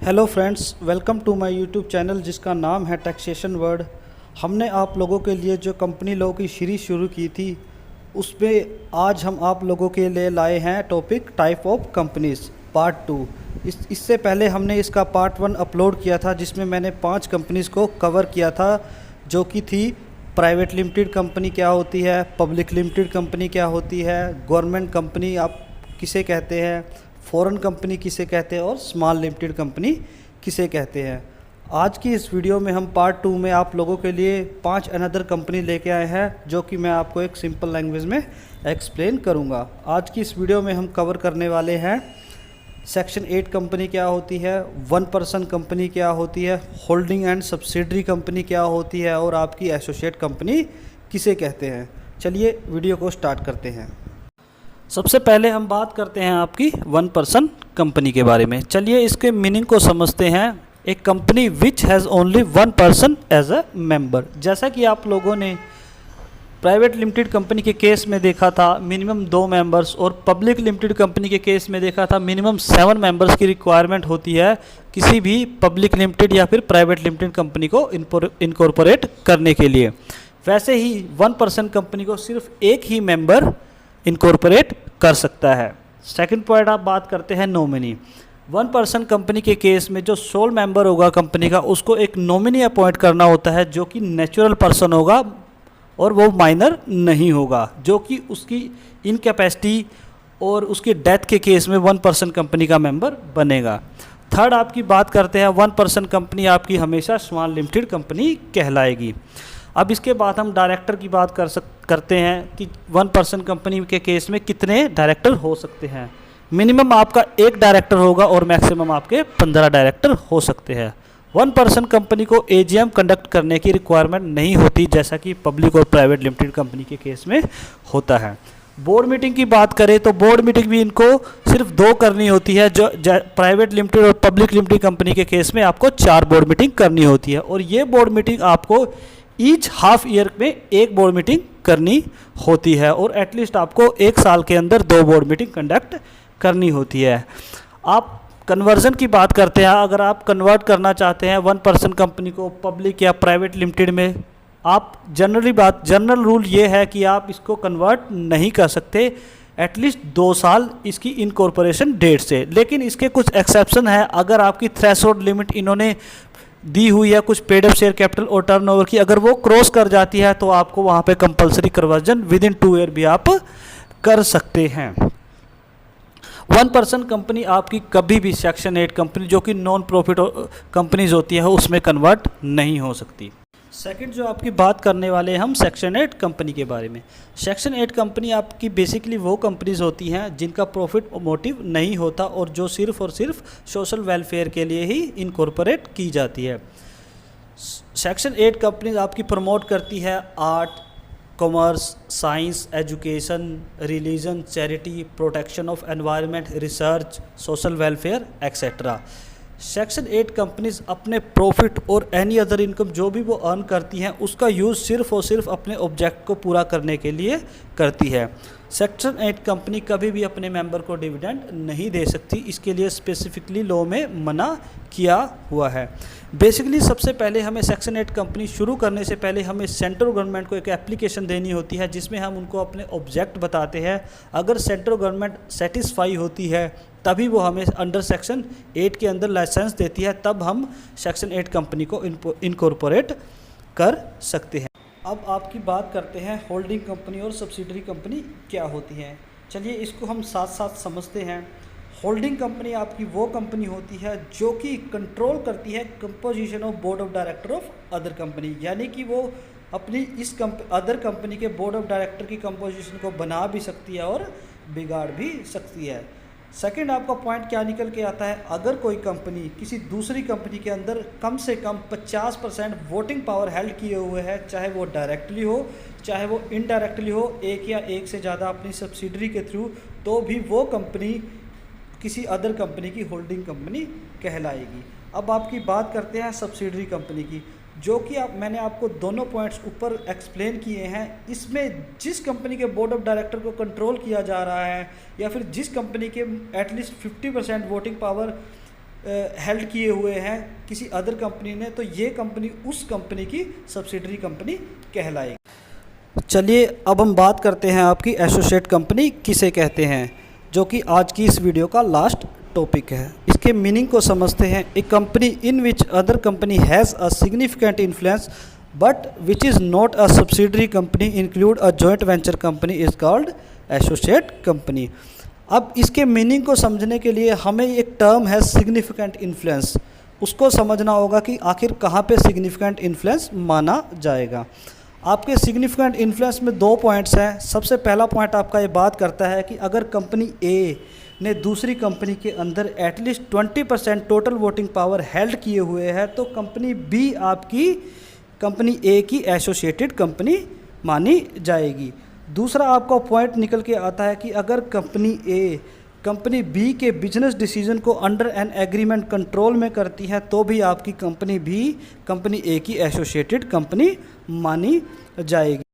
Hello friends, welcome to my YouTube channel जिसका नाम है टैक्सेशन वर्ड। हमने आप लोगों के लिए जो कंपनी लॉ की सीरीज़ शुरू की थी उसमें आज हम आप लोगों के लिए लाए हैं topic type of companies part 2। इससे पहले हमने इसका पार्ट 1 अपलोड किया था जिसमें मैंने 5 कंपनीज़ को कवर किया था, जो कि थी प्राइवेट लिमिटेड कंपनी क्या होती है, पब्लिक लिमिटेड कंपनी क्या होती है, गवर्नमेंट कंपनी आप किसे कहते हैं, फॉरेन कंपनी किसे कहते हैं और स्मॉल लिमिटेड कंपनी किसे कहते हैं। आज की इस वीडियो में हम पार्ट 2 में आप लोगों के लिए 5 अनदर कंपनी लेके आए हैं जो कि मैं आपको एक सिंपल लैंग्वेज में एक्सप्लेन करूंगा। आज की इस वीडियो में हम कवर करने वाले हैं सेक्शन 8 कंपनी क्या होती है, 1 पर्सन कंपनी क्या होती है, होल्डिंग एंड सब्सिडरी कंपनी क्या होती है और आपकी एसोसिएट कंपनी किसे कहते हैं। चलिए वीडियो को स्टार्ट करते हैं। सबसे पहले हम बात करते हैं आपकी 1 पर्सन कंपनी के बारे में। चलिए इसके मीनिंग को समझते हैं। एक company which has only 1 person as a member. जैसा कि आप लोगों ने प्राइवेट लिमिटेड कंपनी के केस में देखा था मिनिमम 2 मेंबर्स, और पब्लिक लिमिटेड कंपनी के केस में देखा था मिनिमम 7 मेंबर्स की रिक्वायरमेंट होती है किसी भी पब्लिक लिमिटेड या फिर प्राइवेट लिमिटेड कंपनी को इनकॉर्पोरेट करने के लिए। वैसे ही 1 पर्सन कंपनी को सिर्फ एक ही मेंबर इनकॉर्पोरेट कर सकता है। सेकंड पॉइंट आप बात करते हैं नॉमिनी। 1 पर्सन कंपनी के केस में जो सोल मेंबर होगा कंपनी का उसको एक नॉमिनी अपॉइंट करना होता है जो कि नेचुरल पर्सन होगा और वो माइनर नहीं होगा, जो कि उसकी इनकैपेसिटी और उसकी डेथ के केस में 1 पर्सन कंपनी का मेंबर बनेगा। थर्ड आपकी बात करते हैं 1 पर्सन कंपनी आपकी हमेशा स्मॉल लिमिटेड कंपनी कहलाएगी। अब इसके बाद हम डायरेक्टर की बात करते हैं कि 1 पर्सन कंपनी के केस में कितने डायरेक्टर हो सकते हैं। मिनिमम आपका 1 डायरेक्टर होगा और मैक्सिमम आपके 15 डायरेक्टर हो सकते हैं। 1 पर्सन कंपनी को एजीएम कंडक्ट करने की रिक्वायरमेंट नहीं होती जैसा कि पब्लिक और प्राइवेट लिमिटेड कंपनी के केस में होता है। बोर्ड मीटिंग की बात करें तो बोर्ड मीटिंग भी इनको सिर्फ 2 करनी होती है, जो प्राइवेट लिमिटेड और पब्लिक लिमिटेड कंपनी के केस में आपको 4 बोर्ड मीटिंग करनी होती है, और ये बोर्ड मीटिंग आपको ईच हाफ ईयर में 1 बोर्ड मीटिंग करनी होती है, और एटलीस्ट आपको 1 साल के अंदर 2 बोर्ड मीटिंग कंडक्ट करनी होती है। आप कन्वर्जन की बात करते हैं, अगर आप कन्वर्ट करना चाहते हैं 1 पर्सन कंपनी को पब्लिक या प्राइवेट लिमिटेड में, आप जनरल रूल ये है कि आप इसको कन्वर्ट नहीं कर सकते एटलीस्ट 2 साल इसकी इनकॉर्पोरेशन डेट से। लेकिन इसके कुछ एक्सेप्शन है। अगर आपकी थ्रेशोल्ड लिमिट इन्होंने दी हुई है कुछ पेड अप शेयर कैपिटल और टर्नओवर की, अगर वो क्रॉस कर जाती है तो आपको वहाँ पे compulsory conversion with in 2 year भी आप कर सकते हैं। 1 पर्सन कंपनी आपकी कभी भी सेक्शन 8 कंपनी जो कि नॉन प्रॉफिट कंपनीज होती है उसमें कन्वर्ट नहीं हो सकती। सेकंड जो आपकी बात करने वाले हैं हम सेक्शन 8 कंपनी के बारे में। सेक्शन 8 कंपनी आपकी बेसिकली वो कंपनीज होती हैं जिनका प्रॉफिट मोटिव नहीं होता और जो सिर्फ और सिर्फ सोशल वेलफेयर के लिए ही इनकॉर्पोरेट की जाती है। सेक्शन 8 कंपनीज आपकी प्रमोट करती है art, commerce, science, education, religion, charity, protection of environment, research, social welfare etcetera. Section 8 companies अपने प्रॉफिट और एनी अदर इनकम जो भी वो अर्न करती हैं उसका यूज़ सिर्फ और सिर्फ अपने ऑब्जेक्ट को पूरा करने के लिए करती है। सेक्शन 8 कंपनी कभी भी अपने मेंबर को डिविडेंड नहीं दे सकती, इसके लिए स्पेसिफिकली लॉ में मना किया हुआ है। बेसिकली सबसे पहले हमें सेक्शन 8 कंपनी शुरू करने से पहले हमें सेंट्रल गवर्नमेंट को एक एप्लीकेशन देनी होती है जिसमें हम उनको अपने ऑब्जेक्ट बताते हैं। अगर सेंट्रल गवर्नमेंट सेटिस्फाई होती है तभी वो हमें अंडर सेक्शन 8 के अंदर लाइसेंस देती है, तब हम सेक्शन 8 कंपनी को इनकॉर्पोरेट कर सकते हैं। अब आपकी बात करते हैं होल्डिंग कंपनी और सब्सिडरी कंपनी क्या होती हैं। चलिए इसको हम साथ साथ समझते हैं। होल्डिंग कंपनी आपकी वो कंपनी होती है जो कि कंट्रोल करती है composition of board of director of other company, यानी कि वो अपनी इस अदर कंपनी के बोर्ड ऑफ डायरेक्टर की कंपोजिशन को बना भी सकती है और बिगाड़ भी सकती है। सेकंड आपका पॉइंट क्या निकल के आता है, अगर कोई कंपनी किसी दूसरी कंपनी के अंदर कम से कम 50% वोटिंग पावर हेल्ड किए हुए है, चाहे वो डायरेक्टली हो चाहे वो इनडायरेक्टली हो, एक या एक से ज़्यादा अपनी सब्सिडरी के थ्रू, तो भी वो कंपनी किसी अदर कंपनी की होल्डिंग कंपनी कहलाएगी। अब आपकी बात करते हैं सब्सिडरी कंपनी की, जो कि मैंने आपको दोनों पॉइंट्स ऊपर एक्सप्लेन किए हैं। इसमें जिस कंपनी के बोर्ड ऑफ डायरेक्टर को कंट्रोल किया जा रहा है या फिर जिस कंपनी के एटलीस्ट 50% वोटिंग पावर हेल्ड किए हुए हैं किसी अदर कंपनी ने, तो ये कंपनी उस कंपनी की सब्सिडरी कंपनी कहलाएगी। चलिए अब हम बात करते हैं आपकी एसोसिएट कंपनी किसे कहते हैं, जो कि आज की इस वीडियो का लास्ट टॉपिक है। इसके मीनिंग को समझते हैं। A company in which other company has a significant influence but which is not a subsidiary company include a joint venture company is called associate company. अब इसके मीनिंग को समझने के लिए हमें एक टर्म है सिग्निफिकेंट इन्फ्लुएंस, उसको समझना होगा कि आखिर कहाँ पे सिग्निफिकेंट इन्फ्लुएंस माना जाएगा। आपके सिग्निफिकेंट इन्फ्लुएंस में 2 पॉइंट्स हैं। सबसे पहला पॉइंट आपका ये बात करता है कि अगर कंपनी ए ने दूसरी कंपनी के अंदर at least 20% total voting power held किए हुए है तो कंपनी बी आपकी कंपनी ए की एसोसिएटेड कंपनी मानी जाएगी। दूसरा आपका पॉइंट निकल के आता है कि अगर कंपनी ए कंपनी बी के बिजनेस डिसीजन को अंडर एन एग्रीमेंट कंट्रोल में करती है तो भी आपकी कंपनी बी कंपनी ए की एसोसिएटेड कंपनी मानी जाएगी।